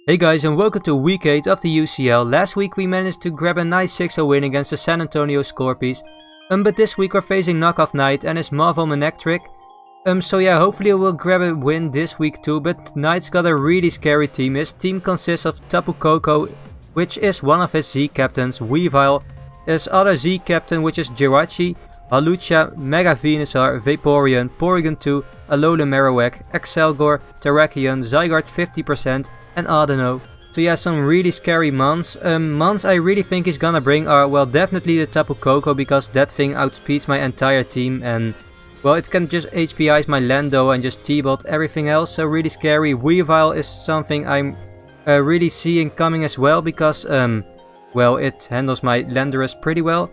Hey guys, and welcome to week 8 of the UCL. Last week we managed to grab a nice 6-0 win against the San Antonio Scorpies. But this week we're facing KnockOffKnight and his Mauville Manectric. So yeah, hopefully we'll grab a win this week too, but Knight's got a really scary team. His team consists of Tapu Koko, which is one of his Z captains, Weavile, his other Z captain, which is Jirachi, Hawlucha, Mega Venusaur, Vaporeon, Porygon 2, Alolan Marowak, Excelgor, Terrakion, Zygarde 50%, and Audino. So yeah, some really scary mons. Mons I really think he's gonna bring are, well, definitely the Tapu Koko, because that thing outspeeds my entire team and, well, it can just HPI's my Lando and just T-bot everything else, so really scary. Weavile is something I'm really seeing coming as well, because, well, it handles my Landorus pretty well.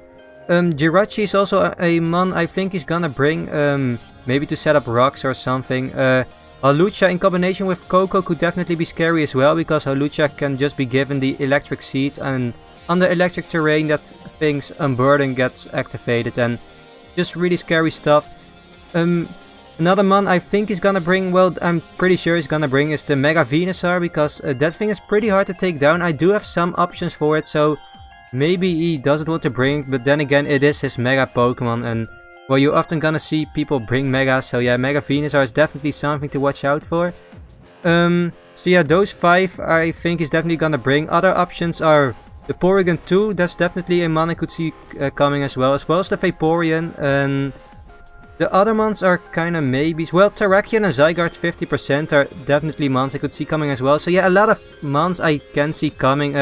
Jirachi is also a mon I think he's gonna bring, maybe to set up rocks or something. Hawlucha in combination with Koko could definitely be scary as well, because Hawlucha can just be given the electric seed, and on the electric terrain that thing's Unburden gets activated, and just really scary stuff. Another mon I think he's gonna bring, well, I'm pretty sure he's gonna bring, is the Mega Venusaur, because that thing is pretty hard to take down. I do have some options for it, so maybe he doesn't want to bring, but then again it is his Mega Pokemon, and well, you're often gonna see people bring Mega, so yeah, Mega Venusaur is definitely something to watch out for. So yeah, those 5 I think he's definitely gonna bring. Other options are the Porygon 2, that's definitely a mon I could see coming as well as the Vaporeon, and the other mons are kinda maybes. Well, Terrakion and Zygarde 50% are definitely mons I could see coming as well, so yeah, a lot of mons I can see coming.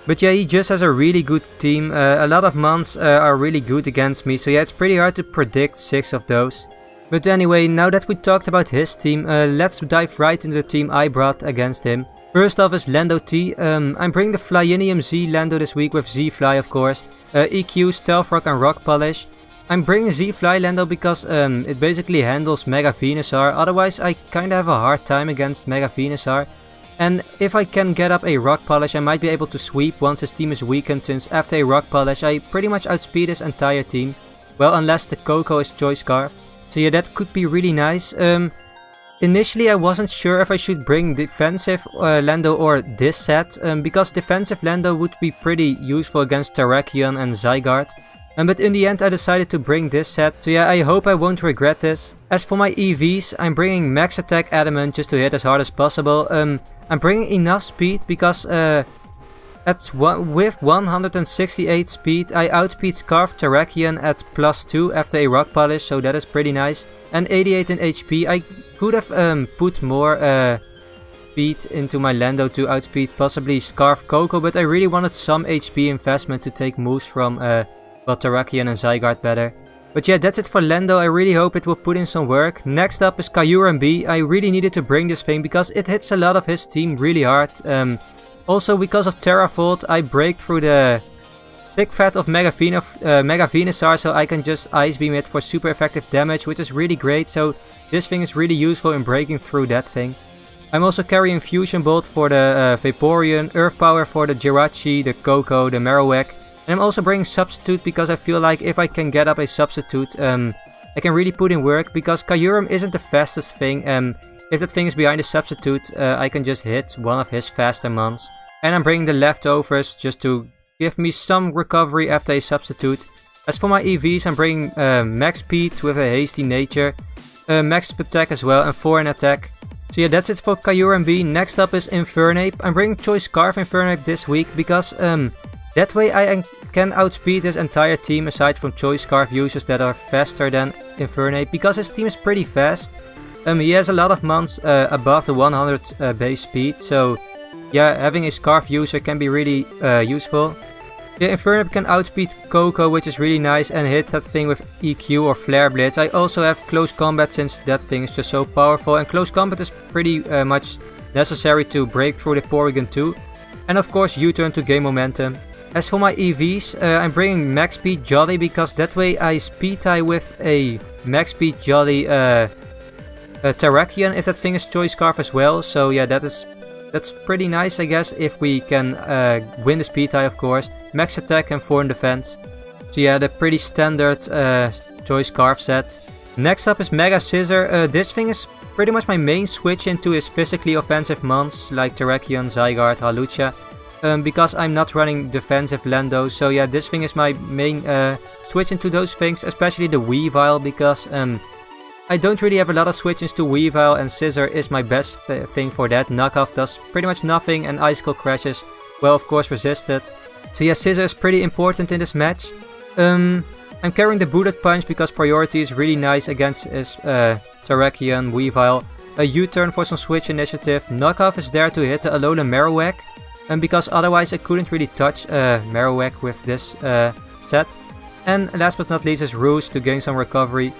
But yeah, he just has a really good team. A lot of mons are really good against me, so yeah, it's pretty hard to predict 6 of those. But anyway, now that we talked about his team, let's dive right into the team I brought against him. First off is Lando T. I'm bringing the Flyinium Z Lando this week with Z-Fly, of course. EQ, Stealth Rock and Rock Polish. I'm bringing Z-Fly Lando because it basically handles Mega Venusaur, otherwise I kinda have a hard time against Mega Venusaur. And if I can get up a Rock Polish, I might be able to sweep once his team is weakened, since after a Rock Polish I pretty much outspeed his entire team. Well, unless the Koko is Choice Scarf. So yeah, that could be really nice. Initially I wasn't sure if I should bring defensive Lando or this set, because defensive Lando would be pretty useful against Terrakion and Zygarde. But in the end I decided to bring this set, so yeah, I hope I won't regret this. As for my EVs, I'm bringing Max Attack Adamant just to hit as hard as possible. I'm bringing enough speed because with 168 speed I outspeed Scarf Terrakion at +2 after a Rock Polish, so that is pretty nice. And 88 in HP, I could have put more speed into my Lando to outspeed possibly Scarf Koko, but I really wanted some HP investment to take moves from well, Terrakion and Zygarde better. But yeah, that's it for Lando. I really hope it will put in some work. Next up is Kyurem B. I really needed to bring this thing because it hits a lot of his team really hard. Also, because of Terravolt, I break through the thick fat of Mega Venusaur, so I can just Ice Beam it for super effective damage, which is really great. So this thing is really useful in breaking through that thing. I'm also carrying Fusion Bolt for the Vaporeon, Earth Power for the Jirachi, the Koko, the Marowak. And I'm also bringing Substitute because I feel like if I can get up a Substitute, I can really put in work, because Kyurem isn't the fastest thing. If that thing is behind a Substitute, I can just hit one of his faster mons. And I'm bringing the leftovers just to give me some recovery after a Substitute. As for my EVs, I'm bringing Max Speed with a Hasty Nature, Max Attack as well, and 4 in Attack. So yeah, that's it for Kyurem B. Next up is Infernape. I'm bringing Choice Scarf Infernape this week because that way I can outspeed his entire team, aside from Choice Scarf users that are faster than Infernape, because his team is pretty fast. He has a lot of mons above the 100 base speed, so yeah, having a Scarf user can be really useful. Yeah, Infernape can outspeed Koko, which is really nice, and hit that thing with EQ or Flare Blitz. I also have Close Combat, since that thing is just so powerful, and Close Combat is pretty much necessary to break through the Porygon 2. And of course U-turn to gain momentum. As for my EVs, I'm bringing Max Speed Jolly, because that way I speed tie with a Max Speed Jolly Terrakion if that thing is Choice Scarf as well. So yeah, that's pretty nice, I guess, if we can win the speed tie, of course. Max Attack and 4 in Defense. So yeah, the pretty standard Choice Scarf set. Next up is Mega Scissor. This thing is pretty much my main switch into his physically offensive mons like Terrakion, Zygarde, Hawlucha. Because I'm not running defensive Lando, so yeah, this thing is my main switch into those things, especially the Weavile, because I don't really have a lot of switches to Weavile, and Scissor is my best thing for that. Knockoff does pretty much nothing, and Icicle crashes, well, of course, resisted. So yeah, Scissor is pretty important in this match. I'm carrying the Bullet Punch because priority is really nice against his Terrakion, Weavile. A U-turn for some switch initiative. Knockoff is there to hit the Alolan Marowak. Because otherwise I couldn't really touch Marowak with this set. And last but not least is Roost to gain some recovery.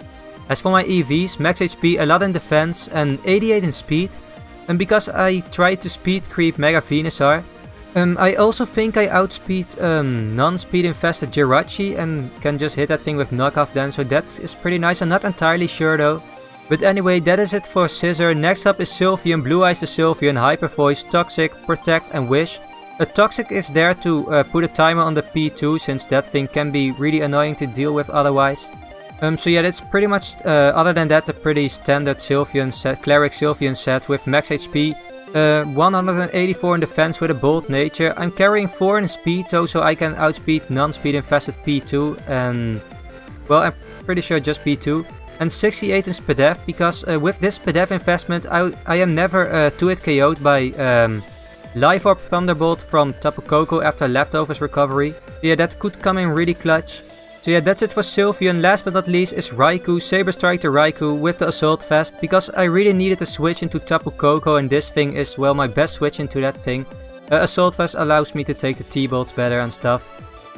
As for my EVs, max HP, a lot in defense and 88 in speed. And because I tried to speed creep Mega Venusaur, I also think I outspeed non-speed infested Jirachi and can just hit that thing with Knockoff then, so that is pretty nice. I'm not entirely sure though. But anyway, that is it for Scissor. Next up is Sylveon, Blue Eyes to Sylveon, Hyper Voice, Toxic, Protect and Wish. A Toxic is there to put a timer on the P2 since that thing can be really annoying to deal with otherwise. So yeah, that's pretty much, other than that, a pretty standard Sylveon set, Cleric Sylveon set with max HP. 184 in defense with a bold nature. I'm carrying 4 in speed though, so I can outspeed non-speed infested P2 and, well, I'm pretty sure just P2. And 68 in Spadef because with this Spadef investment I am never 2-hit KO'd by Life Orb Thunderbolt from Tapu Koko after Leftovers recovery. Yeah, that could come in really clutch. So yeah, that's it for Sylveon. Last but not least is Raikou, Saber Strike to Raikou with the Assault Vest because I really needed to switch into Tapu Koko and this thing is, well, my best switch into that thing. Assault Vest allows me to take the T-Bolts better and stuff.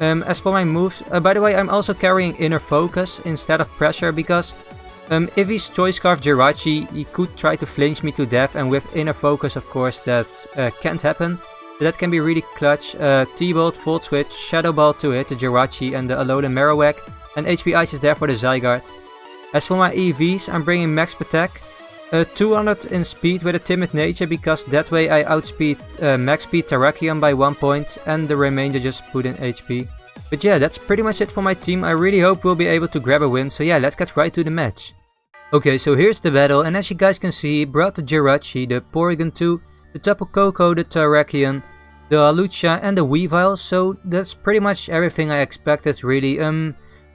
As for my moves, by the way, I'm also carrying Inner Focus instead of Pressure because if he's Choice Scarf Jirachi, he could try to flinch me to death, and with Inner Focus, of course, that can't happen. So that can be really clutch. T-Bolt, Volt Switch, Shadow Ball to hit the Jirachi and the Alolan Marowak, and HP Ice is there for the Zygarde. As for my EVs, I'm bringing Max Attack, 200 in speed with a Timid Nature because that way I outspeed Max Speed Terrakion by 1 point, and the remainder just put in HP. But yeah, that's pretty much it for my team. I really hope we'll be able to grab a win, so yeah, let's get right to the match. Okay, so here's the battle, and as you guys can see, he brought the Jirachi, the Porygon 2, the Tapu Koko, the Terrakion, the Hawlucha and the Weavile, so that's pretty much everything I expected really.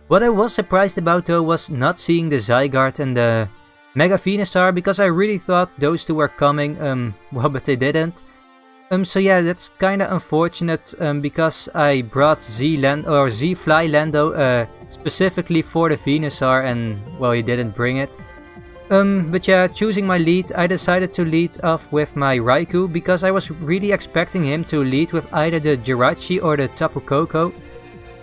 What I was surprised about though was not seeing the Zygarde and the Mega Venusaur because I really thought those two were coming, well, but they didn't. So yeah, that's kinda unfortunate because I brought Z-Fly Lando specifically for the Venusaur and, well, he didn't bring it. But yeah, choosing my lead, I decided to lead off with my Raikou because I was really expecting him to lead with either the Jirachi or the Tapu Koko.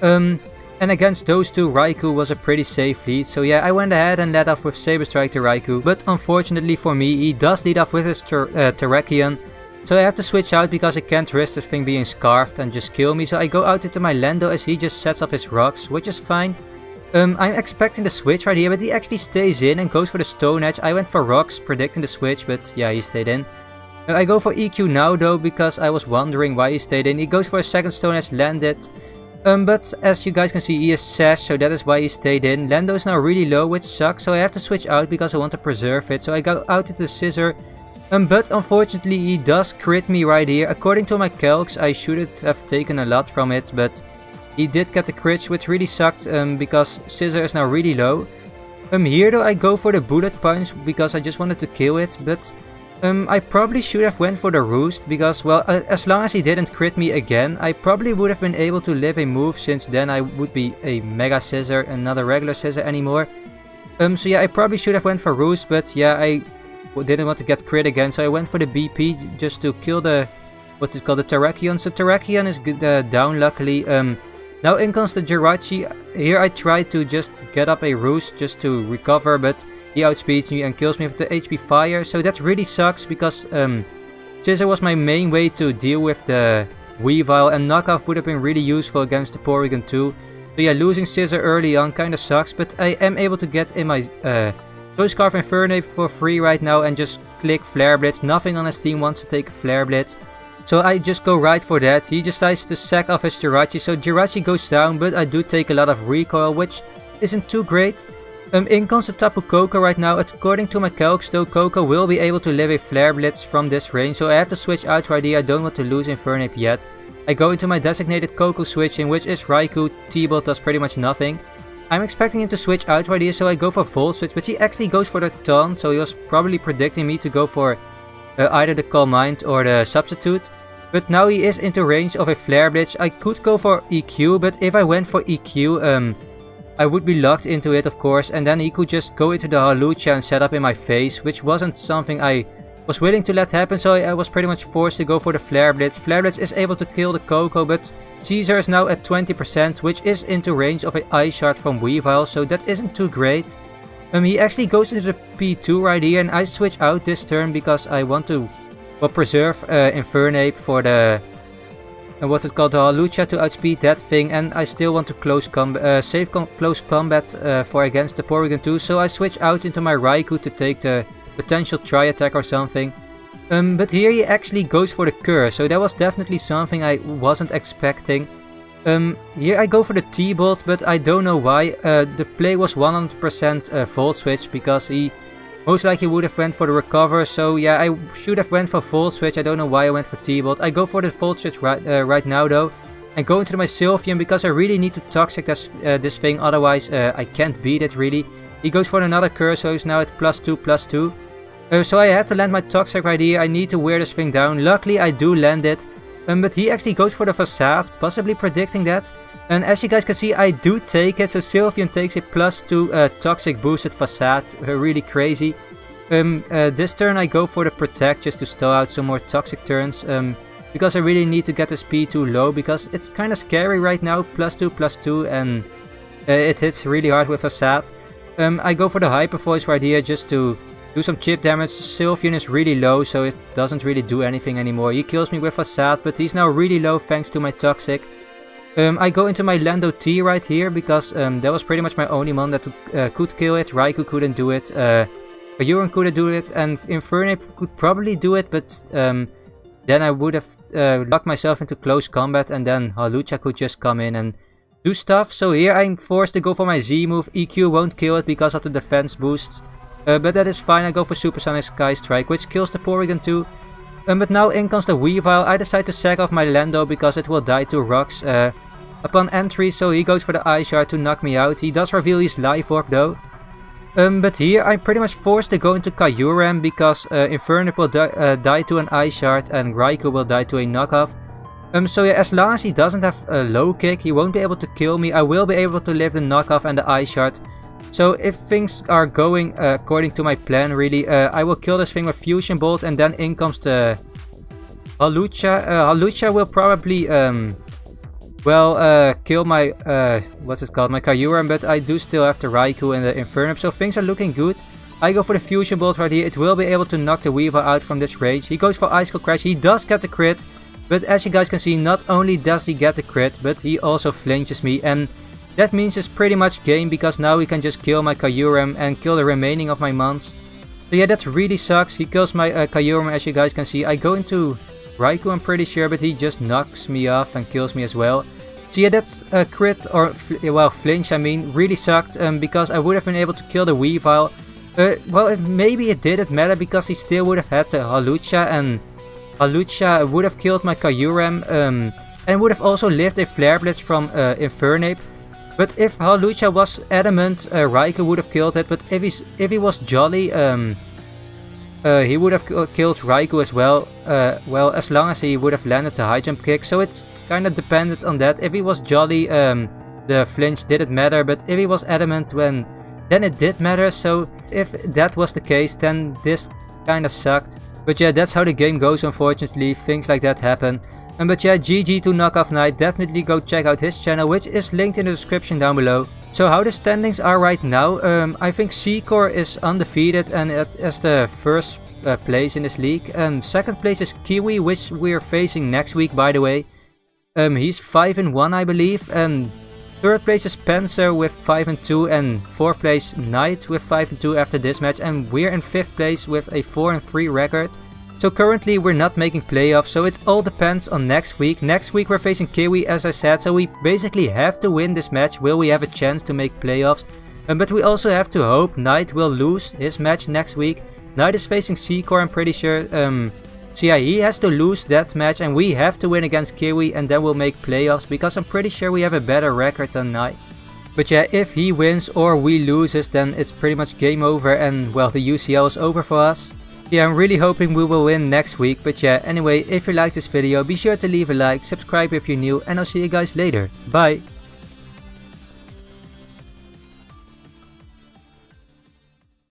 And against those two, Raikou was a pretty safe lead, so yeah, I went ahead and led off with Saber Strike to Raikou. But unfortunately for me, he does lead off with his Terrakion. So I have to switch out because I can't risk this thing being scarfed and just kill me. So I go out into my Lando as he just sets up his rocks, which is fine. I'm expecting the switch right here, but he actually stays in and goes for the Stone Edge. I went for rocks, predicting the switch, but yeah, he stayed in. I go for EQ now though, because I was wondering why he stayed in. He goes for a second Stone Edge, landed. But as you guys can see, he is Sash, so that is why he stayed in. Lando is now really low, which sucks, so I have to switch out because I want to preserve it. So I go out into the Scissor. But unfortunately he does crit me right here. According to my calcs, I should have taken a lot from it, but he did get the crit, which really sucked because Scissor is now really low. Here though I go for the Bullet Punch because I just wanted to kill it, but I probably should have went for the Roost because, well, as long as he didn't crit me again, I probably would have been able to live a move since then I would be a Mega Scissor and not a regular Scissor anymore. So yeah, I probably should have went for Roost, but yeah, I didn't want to get crit again, so I went for the BP just to kill the, what's it called, the Terrakion. So Terrakion is down luckily. Now in comes the Jirachi. Here I tried to just get up a Roost just to recover, but he outspeeds me and kills me with the HP Fire. So that really sucks because Scissor was my main way to deal with the Weavile, and Knockoff would have been really useful against the Porygon 2. So yeah, losing Scissor early on kinda sucks, but I am able to get in my Choice Scarf Infernape for free right now and just click Flare Blitz. Nothing on his team wants to take a Flare Blitz. So I just go right for that. He decides to sack off his Jirachi, so Jirachi goes down, but I do take a lot of recoil, which isn't too great. In comes the Tapu Koko right now. According to my calcs though, Koko will be able to live a Flare Blitz from this range, so I have to switch out right here. I don't want to lose Infernape yet. I go into my designated Koko switching, which is Raikou. T-Bolt does pretty much nothing. I'm expecting him to switch out right here, so I go for Volt Switch, but he actually goes for the Taunt, so he was probably predicting me to go for either the Calm Mind or the Substitute. But now he is into range of a Flare Blitz. I could go for EQ, but if I went for EQ, I would be locked into it, of course, and then he could just go into the Hawlucha and set up in my face, which wasn't something I was willing to let happen, so I was pretty much forced to go for the Flare Blitz. Flare Blitz is able to kill the Koko, but Caesar is now at 20%, which is into range of an Ice Shard from Weavile, so that isn't too great. He actually goes into the P2 right here, and I switch out this turn because I want to preserve Infernape for the what's it called, the Hawlucha to outspeed that thing, and I still want to save close combat for against the Porygon 2, so I switch out into my Raikou to take the potential Tri-Attack or something. But here he actually goes for the Curse, so that was definitely something I wasn't expecting. Here I go for the T-Bolt, but I don't know why. The play was 100% Volt Switch, because he most likely would have went for the Recover, so yeah, I should have went for Volt Switch. I don't know why I went for T-Bolt. I go for the Volt Switch right now though, and go into my Sylveon because I really need to Toxic this thing, otherwise I can't beat it really. He goes for another Curse, so he's now at +2/+2. So I had to land my Toxic right here. I need to wear this thing down. Luckily I do land it, but he actually goes for the Facade, possibly predicting that. And as you guys can see, I do take it, so Sylveon takes a +2 Toxic boosted Facade, really crazy. This turn I go for the Protect just to stall out some more Toxic turns, because I really need to get the speed too low, because it's kind of scary right now, +2/+2, and it hits really hard with Facade. I go for the Hyper Voice right here just to do some chip damage. Sylveon is really low, so it doesn't really do anything anymore. He kills me with Facade, but he's now really low thanks to my Toxic. I go into my Lando T right here because that was pretty much my only mon that could kill it. Raikou couldn't do it, Kyurem couldn't do it, and Infernape could probably do it, but then I would have locked myself into close combat, and then Hawlucha could just come in and do stuff. So here I'm forced to go for my Z move. EQ won't kill it because of the defense boosts, but that is fine. I go for Supersonic Sky Strike, which kills the Porygon 2. But now in comes the Weavile. I decide to sack off my Lando because it will die to rocks upon entry, so he goes for the Ice Shard to knock me out. He does reveal his Life Orb though. But here I'm pretty much forced to go into Kyurem because Infernape will die to an Ice Shard and Raikou will die to a knockoff. So yeah, as long as he doesn't have a low kick, he won't be able to kill me. I will be able to live the knockoff and the Ice Shard. So if things are going according to my plan really, I will kill this thing with Fusion Bolt, and then in comes the Hawlucha. Hawlucha will probably kill my my Kyurem, but I do still have the Raikou and the Infernape, so things are looking good. I go for the Fusion Bolt right here. It will be able to knock the Weavile out from this range. He goes for Ice Cold Crash. He does get the crit, but as you guys can see, not only does he get the crit, but he also flinches me, and that means it's pretty much game, because now he can just kill my Kyurem and kill the remaining of my mons. So yeah, that really sucks. He kills my Kyurem, as you guys can see. I go into Raikou, I'm pretty sure, but he just knocks me off and kills me as well. So yeah, that's a crit, or flinch I mean, really sucked, because I would have been able to kill the Weavile. Maybe it didn't matter, because he still would have had the Hawlucha, and Hawlucha would have killed my Kyurem, and would have also lived a Flare Blitz from Infernape. But if Hawlucha was adamant, Raikou would have killed it, but if he was jolly, he would have killed Raikou as well, as long as he would have landed the high jump kick, so it's kind of dependent on that. If he was jolly, the flinch didn't matter, but if he was adamant, then it did matter. So if that was the case, then this kind of sucked. But yeah, that's how the game goes, unfortunately. Things like that happen. But yeah, GG to KnockOffKnight. Definitely go check out his channel, which is linked in the description down below. So how the standings are right now, I think Secor is undefeated and as the first place in this league. Second place is Kiwi, which we're facing next week, by the way. He's 5-1, I believe, and third place is Panzer with 5-2, and fourth place Knight with 5-2 after this match, and we're in fifth place with a 4-3 record. So currently we're not making playoffs, so it all depends on next week. Next week we're facing Kiwi, as I said, so we basically have to win this match. Will we have a chance to make playoffs? But we also have to hope Knight will lose his match next week. Knight is facing Secor, I'm pretty sure. So yeah, he has to lose that match and we have to win against Kiwi and then we'll make playoffs because I'm pretty sure we have a better record than Knight. But yeah, if he wins or we loses, then it's pretty much game over and well, the UCL is over for us. Yeah, I'm really hoping we will win next week. But yeah, anyway, if you liked this video, be sure to leave a like, subscribe if you're new, and I'll see you guys later. Bye!